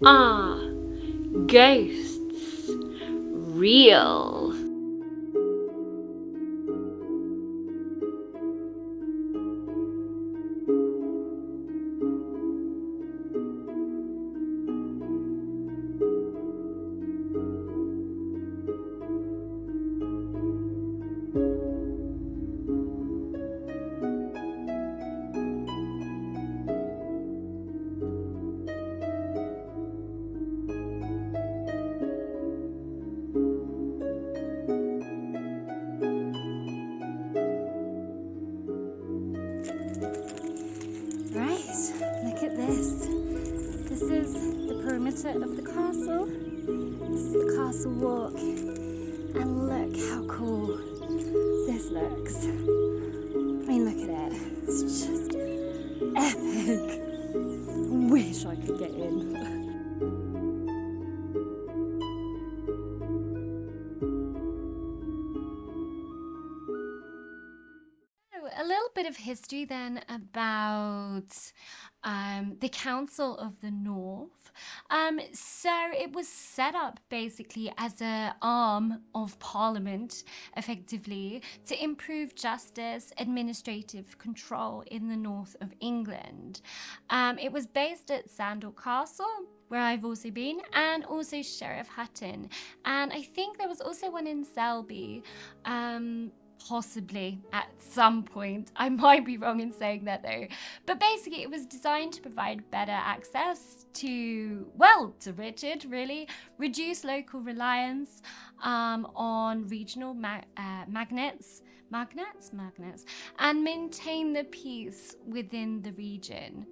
Ah, ghosts real. Right, look at this. This is the perimeter of the castle. This is the castle walk. And look how cool this looks. I mean, look at it. It's just epic. Wish I could get in. A little bit of history then about the Council of the North. So it was set up basically as an arm of Parliament, effectively, to improve justice, administrative control in the north of England. It was based at Sandal Castle, where I've also been, and also Sheriff Hutton. And I think there was also one in Selby. Possibly at some point. I might be wrong in saying that though. But basically, it was designed to provide better access to Richard, really, reduce local reliance on regional magnets, and maintain the peace within the region.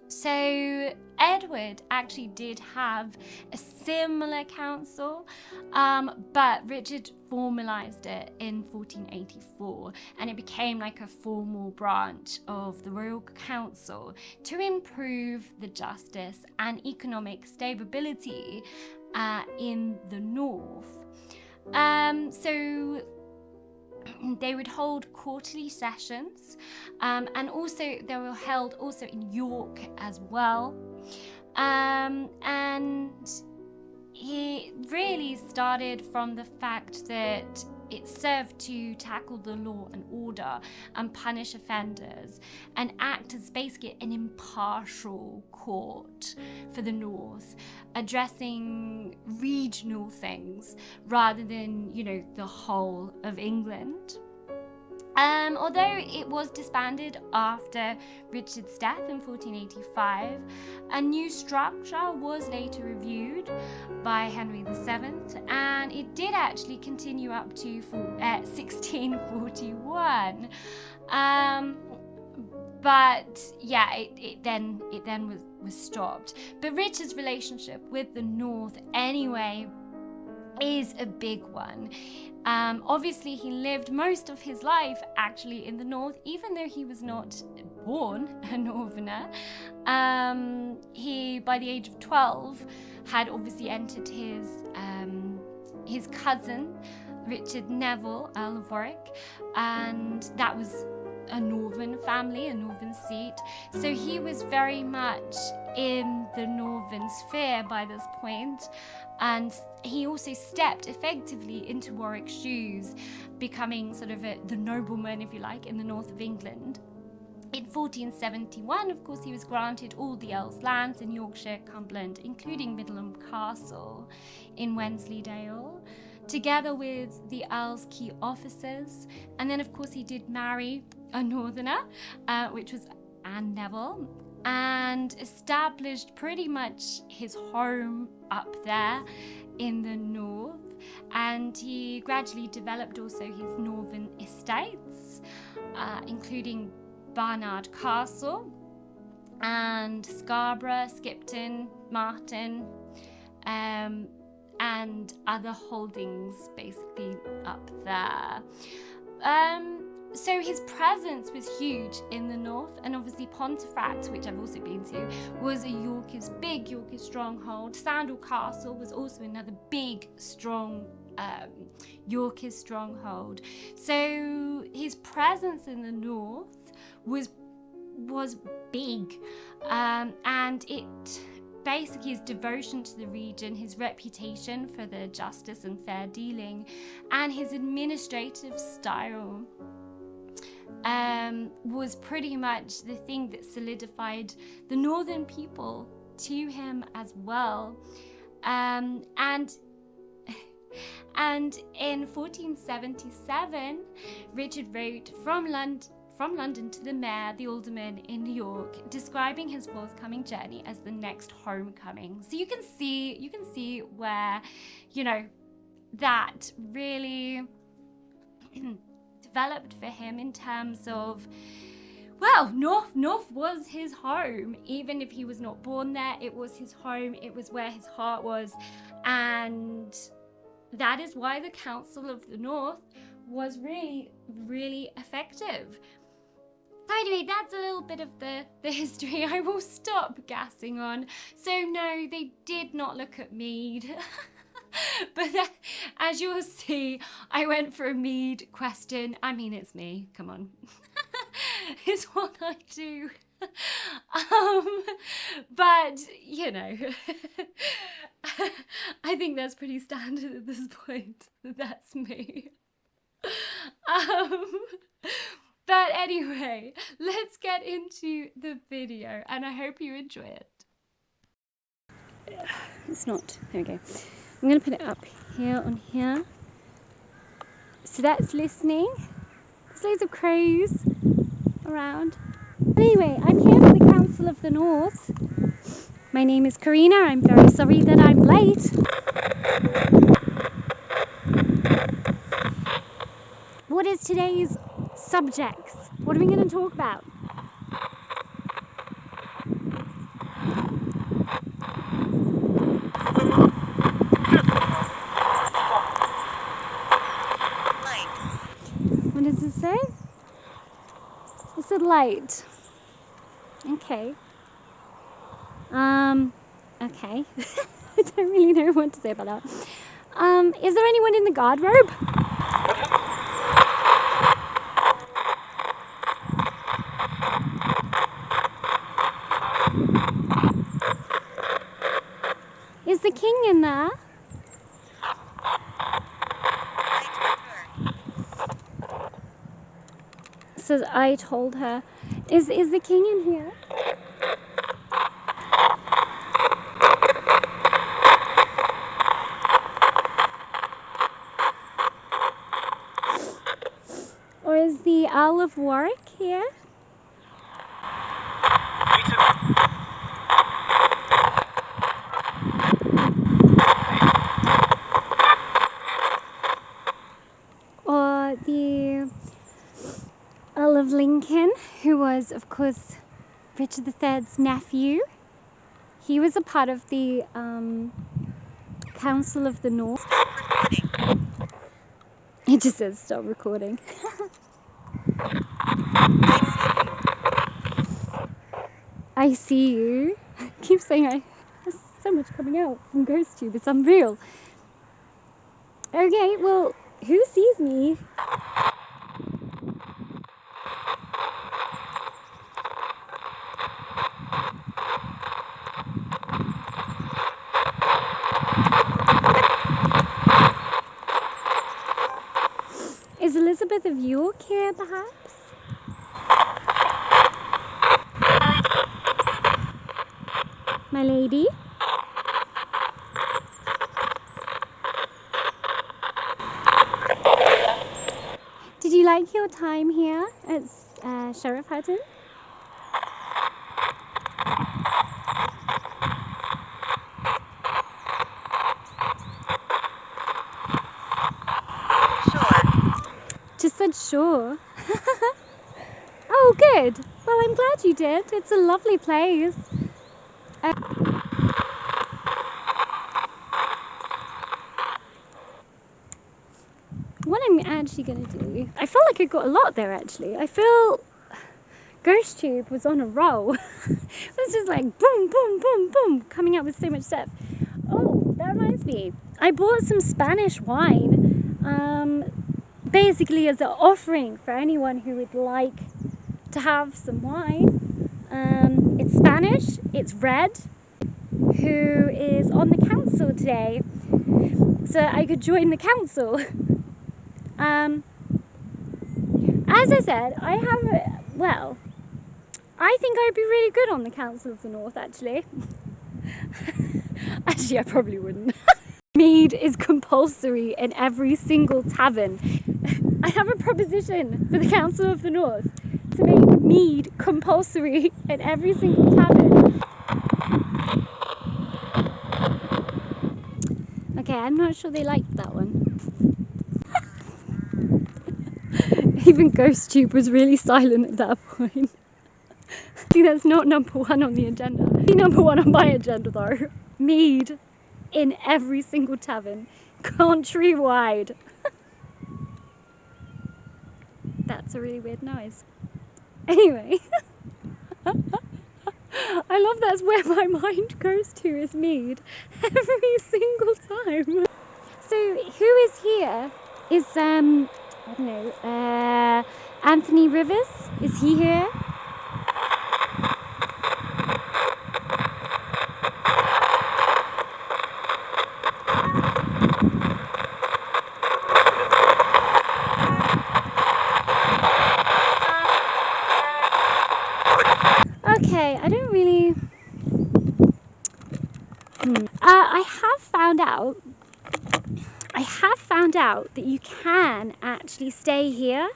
So Edward actually did have a similar council, but Richard formalized it in 1484, and it became like a formal branch of the royal council to improve the justice and economic stability in the north. So they would hold quarterly sessions, and also they were held also in York as well. And he really started from the fact that it served to tackle the law and order and punish offenders and act as basically an impartial court for the North, addressing regional things rather than, the whole of England. Although it was disbanded after Richard's death in 1485, a new structure was later reviewed by Henry VII, and it did actually continue up to 1641. But yeah, it then was stopped. But Richard's relationship with the North, anyway, is a big one. Obviously, he lived most of his life actually in the north, even though he was not born a northerner. He, by the age of 12, had obviously entered his cousin, Richard Neville, Earl of Warwick, and that was a northern family, a northern seat. So he was very much in the northern sphere by this point, and he also stepped effectively into Warwick's shoes, becoming sort of the nobleman, if you like, in the north of England. In 1471, of course, he was granted all the Earl's lands in Yorkshire, Cumberland, including Middleham Castle in Wensleydale, together with the Earl's key officers. And then, of course, he did marry a northerner, which was Anne Neville, and established pretty much his home up there in the north. And he gradually developed also his northern estates, including Barnard Castle and Scarborough, Skipton, Marton, and other holdings basically up there. So his presence was huge in the north, and obviously Pontefract, which I've also been to, was a big Yorkist stronghold. Sandal Castle was also another big, strong Yorkist stronghold. So his presence in the north was big, and it basically his devotion to the region, his reputation for the justice and fair dealing, and his administrative style was pretty much the thing that solidified the northern people to him as well. And in 1477, Richard wrote from London to the mayor, the alderman in New York, describing his forthcoming journey as the next homecoming. So you can see where, you know, that really developed for him in terms of, well, North was his home. Even if he was not born there, it was his home. It was where his heart was. And that is why the Council of the North was really, really effective. So anyway, that's a little bit of the history. I will stop gassing on. So no, they did not look at mead. But as you will see, I went for a mead question. I mean, it's me. Come on. It's what I do. But, you know, I think that's pretty standard at this point. That's me. But anyway, let's get into the video, and I hope you enjoy it. It's not. There we go. I'm going to put it up here on here. So that's listening. There's loads of crows around. Anyway, I'm here for the Council of the North. My name is Corinne. I'm very sorry that I'm late. What is today's subjects? What are we going to talk about? What does it say? It said light. Okay. Okay. I don't really know what to say about that. Is there anyone in the guard robe? Is the king in there? Says I told her. Is the king in here? Or is the Earl of Warwick here? Or the Earl of Lincoln, who was, of course, Richard III's nephew. He was a part of the Council of the North. It just says stop recording. I see you. I keep saying there's so much coming out from GhostTube. It's unreal. Okay, well, who sees me? Is Elizabeth of York here, perhaps? My lady? Did you like your time here at Sheriff Hutton? Just said sure. Oh, good. Well, I'm glad you did. It's a lovely place. What I'm actually going to do, I feel like I got a lot there actually. I feel GhostTube was on a roll. It was just like boom, boom, boom, boom, coming out with so much stuff. Oh, that reminds me. I bought some Spanish wine. Basically as an offering for anyone who would like to have some wine. It's Spanish, it's red. who is on the council today, so I could join the council. As I said, I think I'd be really good on the Council of the North, actually. Actually, I probably wouldn't. Mead is compulsory in every single tavern. I have a proposition for the Council of the North to make mead compulsory in every single tavern. Okay, I'm not sure they liked that one. Even GhostTube was really silent at that point. See, that's not number one on the agenda. Number one on my agenda though. Mead in every single tavern, countrywide. That's a really weird noise. Anyway, I love that's where my mind goes to, is mead every single time. So who is here is I don't know, Anthony Rivers, is he here? Okay, I don't really... I have found out that you can actually stay here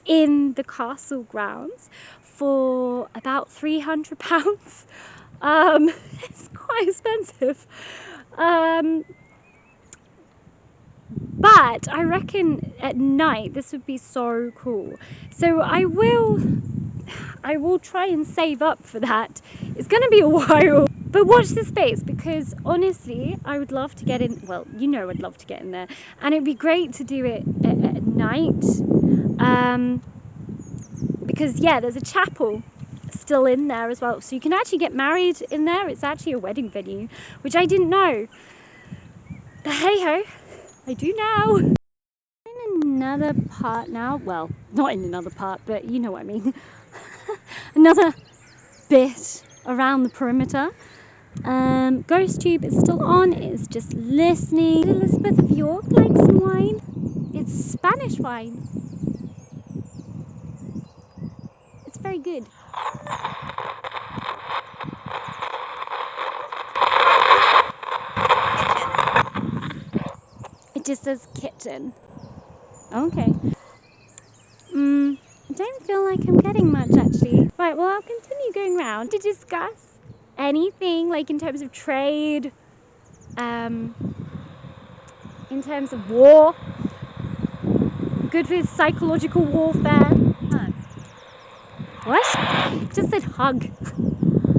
in the castle grounds for about £300. It's quite expensive. But I reckon at night this would be so cool. So I will try and save up for that. It's going to be a while. But watch this space, because honestly, I would love to get in. Well, you know I'd love to get in there. And it'd be great to do it at night. Because, yeah, there's a chapel still in there as well. So you can actually get married in there. It's actually a wedding venue, which I didn't know. But hey-ho, I do now. In another part now. Well, not in another part, but you know what I mean. Another bit around the perimeter. GhostTube is still on, it's just listening. Elizabeth of York likes some wine. It's Spanish wine. It's very good. It just says kitchen. Okay. I don't feel like I'm getting much actually. Right, well I'll continue going around to discuss anything, like in terms of trade, in terms of war, good with psychological warfare. What? It just said hug.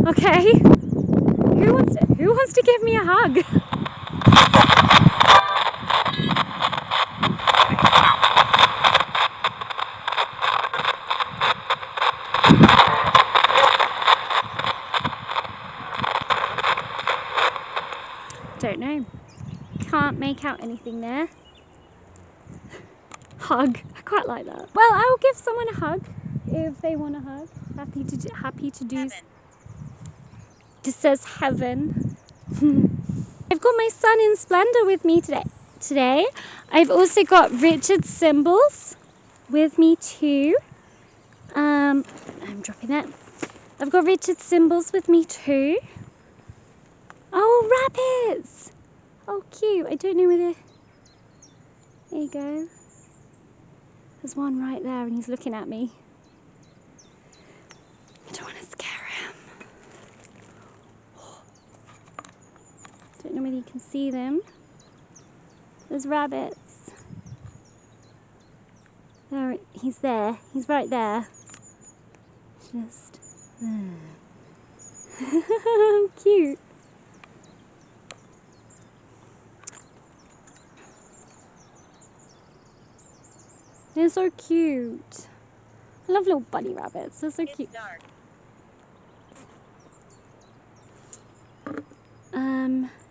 Okay. Who wants to give me a hug? Don't know. Can't make out anything there. Hug. I quite like that. Well, I will give someone a hug if they want a hug. Happy to do. Heaven. Just says heaven. I've got my son in splendor with me today. I've also got Richard's cymbals with me too. I'm dropping that. I've got Richard's cymbals with me too. Oh, rabbits! Oh, cute. I don't know whether... There you go. There's one right there and he's looking at me. I don't want to scare him. Don't know whether you can see them. There's rabbits. There, he's there. He's right there. Just there. Cute. They're so cute. I love little bunny rabbits. They're so cute. Dark.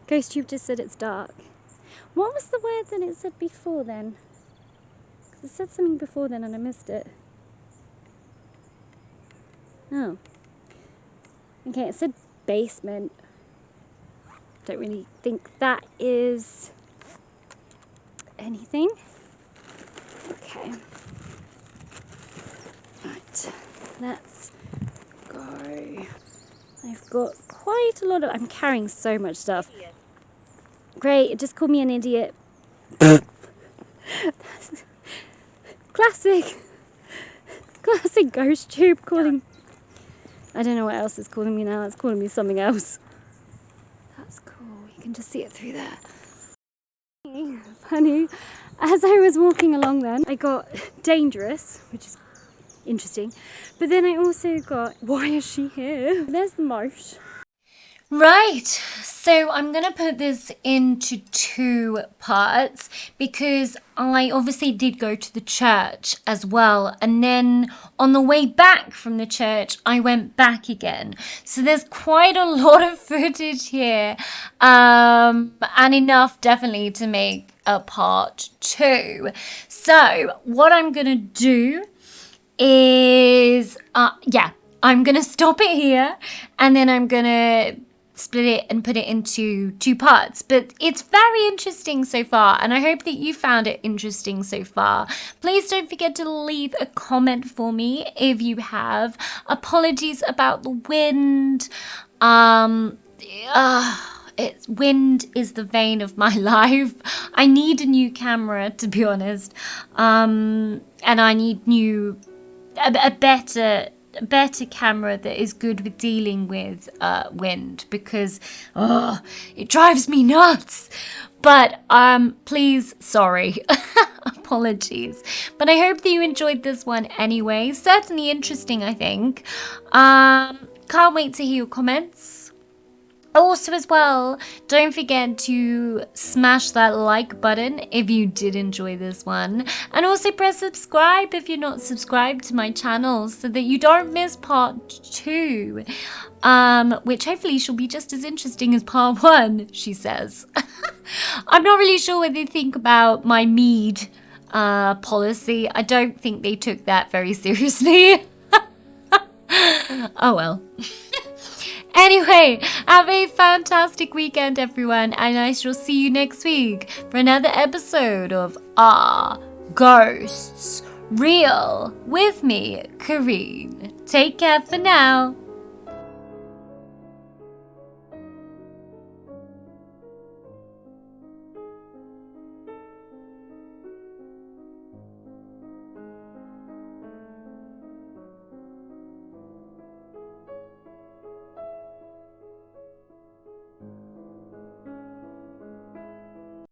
GhostTube just said it's dark. What was the word that it said before then? 'Cause it said something before then and I missed it. Oh. Okay, it said basement. Don't really think that is anything. Okay. Right, let's go. I've got quite a lot of, I'm carrying so much stuff. Great, it just called me an idiot. Classic ghost tube calling. I don't know what else it's calling me now. It's calling me something else. That's cool. You can just see it through there. Funny. As I was walking along then, I got dangerous, which is interesting. But then I also got, why is she here? There's the moat. Right, so I'm going to put this into 2 parts because I obviously did go to the church as well, and then on the way back from the church I went back again. So there's quite a lot of footage here, and enough definitely to make a part 2. So what I'm going to do is, I'm going to stop it here, and then I'm going to split it and put it into 2 parts. But it's very interesting so far, and I hope that you found it interesting so far. Please don't forget to leave a comment for me if you have. Apologies about the wind. Wind is the vein of my life. I need a new camera, to be honest, and I need a better camera that is good with dealing with wind, because it drives me nuts. But please, sorry. Apologies. But I hope that you enjoyed this one anyway. Certainly interesting, I think. Can't wait to hear your comments. Also as well, don't forget to smash that like button if you did enjoy this one. And also press subscribe if you're not subscribed to my channel so that you don't miss part 2. Which hopefully shall be just as interesting as part 1, she says. I'm not really sure what they think about my mead policy. I don't think they took that very seriously. Oh well. Anyway, have a fantastic weekend, everyone, and I shall see you next week for another episode of Are Ghosts Real with me, Corinne. Take care for now.